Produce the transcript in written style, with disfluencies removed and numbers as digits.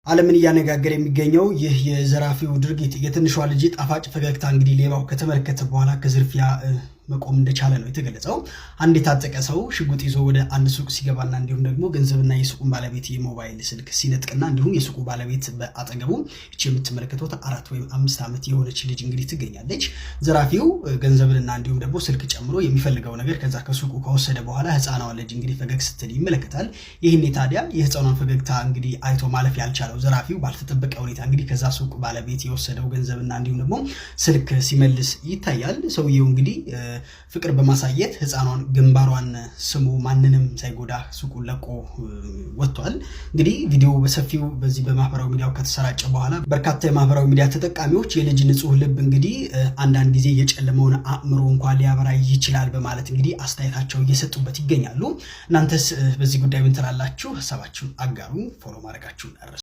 ዓለምን እያነጋገረ የሚገኘው ይህ የዘራፊው ድርጊት የትንሿ ልጅ ጣፋጭ ፈገግታ እንግዲህ ሌባው ከተመለከተ በኋላ ከዝርፊያ መቆም እንደቻለ ነው የተገለጸው። አንድ የታጠቀ ሰው ሽጉጥ ይዞ ወደ አንድ ሱቅ ሲገባና እንዲሁም ደግሞ ገንዘብና የሱቁን ባለቤት የሞባይል ስልክ ሲነጥቅና እንዲሁም የሱቁ ባለቤት በአጠገቡ እቺ የምትመለከቱት 4 ወይም 5 ዓመት የሆነች ልጅ እንግዲህ ትገኛለች። ዘራፊው ገንዘብንና እንዲሁም ደግሞ ስልክ ጨምሮ የሚፈልገው ነገር ከዛ ከሱቁ ከወሰደ በኋላ ህፃናዋ ልጅ እንግዲህ ፈገግ ስትል ይመለከታል። ይህኔ ታዲያ የህፃኗን ፈገግታ እንግዲህ አይቶ ማለፍ ያልቻለው ዘራፊው ባልተጠበቀ ሁኔታ እንግዲህ ከዛ ሱቅ ባለቤት የወሰደው ገንዘብና እንዲሁም ደግሞ ስልክ ሲመልስ ይታያል። ሰውየው እንግዲህ ፍቅር በማሳየት ህፃኗን ግንባሯን ስሙ ማንንም ሳይጎዳ ሱቁን ለቆ ወጥቷል። እንግዲህ ቪዲዮ በሰፊው በዚህ በማህበራዊ ሚዲያው ከተሰራጨ በኋላ በርካታ የማህበራዊ ሚዲያ ተጠቃሚዎች የልጅ ንጹህ ልብ እንግዲህ አንዳንድ ጊዜ የጨለመውን አእምሮ እንኳን ሊያበራ ይችላል በማለት እንግዲህ አስተያየታቸው እየሰጡበት ይገኛሉ። እናንተስ በዚህ ጉዳይ ምን ትላላችሁ? ሐሳባችሁን አጋሩ። ፎሎ ማድረጋችሁን